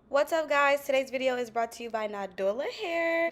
What's up, guys? Today's video is brought to you by Nadula Hair.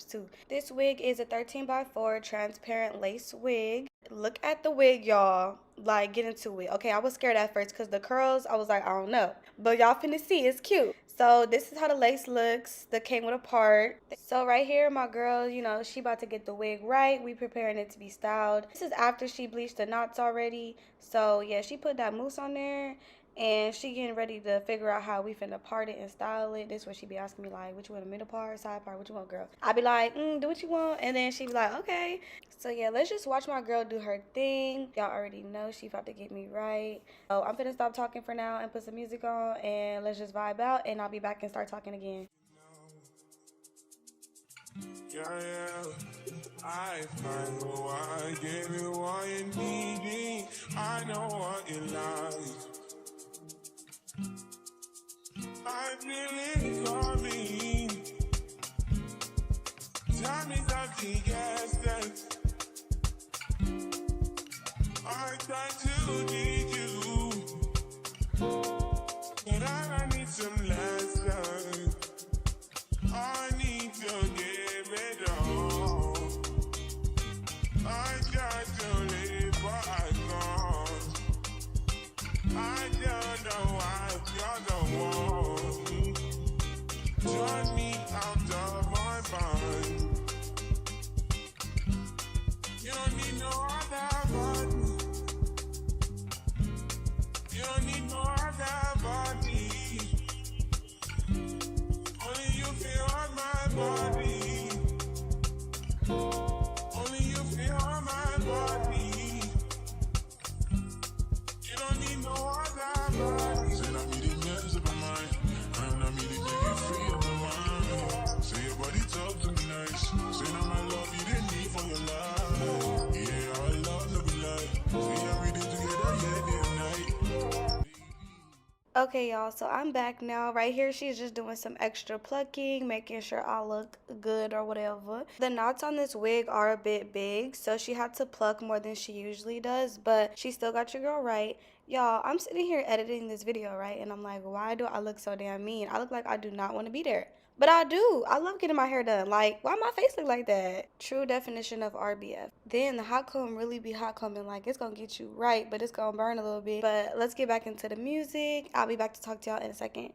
This wig is a 13x4 transparent lace wig. Look at the wig, y'all. Like, get into it. Okay, I was scared at first because the curls, I was like, I don't know. But y'all finna see, it's cute. So this is how the lace looks. That came with a part. So right here, my girl, you know, she about to get the wig right. We preparing it to be styled. This is after she bleached the knots already. So yeah, she put that mousse on there. And she getting ready to figure out how we finna part it and style it. This is what she be asking me, like, what you want, a middle part, side part, what you want, girl? I be like, do what you want. And then she be like, okay. So yeah, let's just watch my girl do her thing. Y'all already know she about to get me right. So I'm finna stop talking for now and put some music on. And let's just vibe out. And I'll be back and start talking again. Yeah, I find who I give you what you need. I know what you like. I feel it coming. Tell me something, yes, yes. I try to need you, but I need some lessons. I need to give it all. I got to live, but I can't. I don't know why you're the one. Turn me out of my mind. You don't need no other body. You don't need no other body. Only you feel on my body. Only you feel on my body. You don't need no other body. Say not me the mess of my mind. I'm not me to take you free of my mind. Say your body talk to me nice. Say now my love you didn't need for your life. Yeah, our love no be like. Say everything together, yeah, day and night. Okay, y'all, so I'm back now. Right here, she's just doing some extra plucking, making sure I look good or whatever. The knots on this wig are a bit big, so she had to pluck more than she usually does, but she still got your girl right. Y'all, I'm sitting here editing this video, right, and I'm like, why do I look so damn mean? I look like I do not want to be there. But I do. I love getting my hair done. Like, why my face look like that? True definition of RBF. Then the hot comb really be hot combing. Like, it's going to get you right, but it's going to burn a little bit. But let's get back into the music. I'll be back to talk to y'all in a second.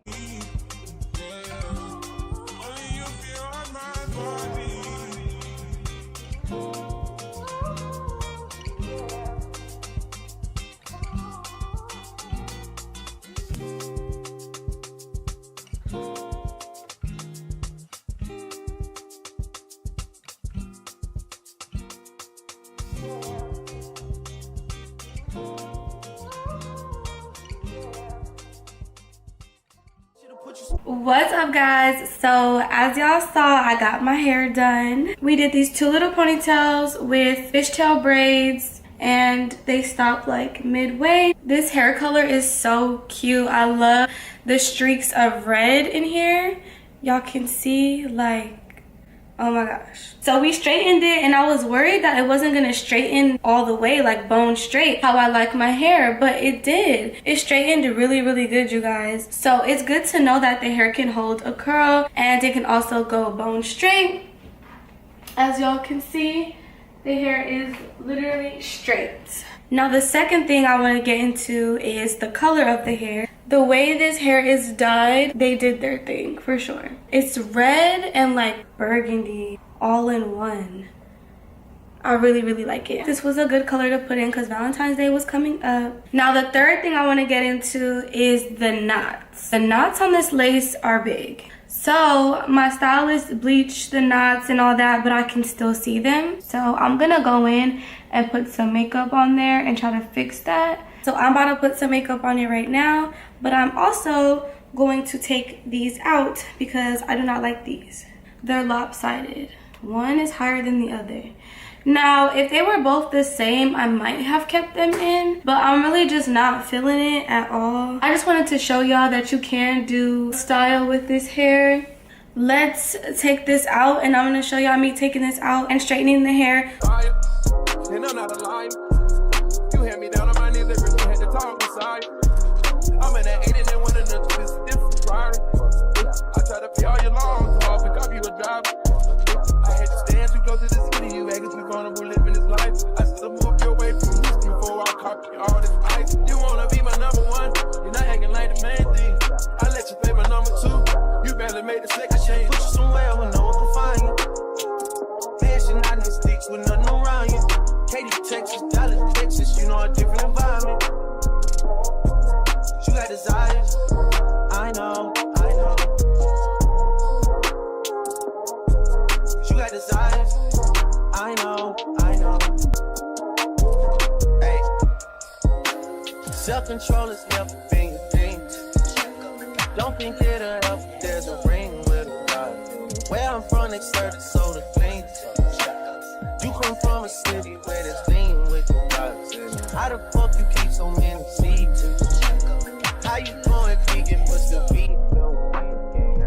What's up, guys? So as y'all saw, I got my hair done. We did these two little ponytails with fishtail braids and they stopped like midway. This hair color is so cute. I love the streaks of red in here. Y'all can see, like, oh my gosh. So we straightened it and I was worried that it wasn't gonna straighten all the way, like bone straight, how I like my hair, but it did. It straightened really, really good, you guys. So it's good to know that the hair can hold a curl and it can also go bone straight. As y'all can see, the hair is literally straight. Now the second thing I want to get into is the color of the hair. The way this hair is dyed, they did their thing for sure. It's red and like burgundy all in one. I really, really like it. This was a good color to put in because Valentine's Day was coming up. Now the third thing I want to get into is the knots. The knots on this lace are big. So my stylist bleached the knots and all that, but I can still see them. So I'm gonna go in and put some makeup on there and try to fix that. So I'm about to put some makeup on it right now, but I'm also going to take these out because I do not like these. They're lopsided. One is higher than the other. Now, if they were both the same, I might have kept them in, but I'm really just not feeling it at all. I just wanted to show y'all that you can do style with this hair. Let's take this out, and I'm gonna show y'all me taking this out and straightening the hair. And I'm not a line. You hand me down on my knees every day, had to talk beside you. I'm in that 8 and then one of the this different priority. I try to pay all your long, so I'll pick up you a driver. I had to stand too close to the city, you acting too vulnerable living this life. I still move your way from Houston before I copy all this ice. You wanna be my number one, you're not acting like the main thing. I let you play my number two, you barely made the second change. Put you somewhere where no one can find you. Dancing out in the sticks with nothing around you. Katy, Texas, Dallas, Texas, you know a different environment. You got desires, I know, I know. You got desires, I know, I know. Hey, self-control has never been your thing. Don't think it'll help if there's a ring with a lot. Where I'm from, they serve the soda clean. You come from a city where there's lean with the vibes. How the fuck you keep so many seeds? How you going vegan but still vegan?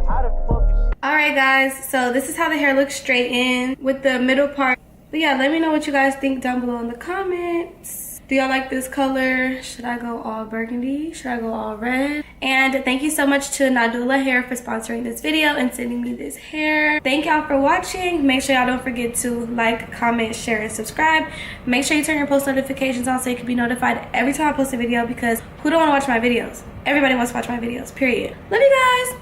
How the fuck you... Alright guys, so this is how the hair looks straight in with the middle part. But yeah, let me know what you guys think down below in the comments. Do y'all like this color? Should I go all burgundy? Should I go all red? And thank you so much to Nadula Hair for sponsoring this video and sending me this hair. Thank y'all for watching. Make sure y'all don't forget to like, comment, share, and subscribe. Make sure you turn your post notifications on so you can be notified every time I post a video, because who don't want to watch my videos? Everybody wants to watch my videos, period. Love you guys.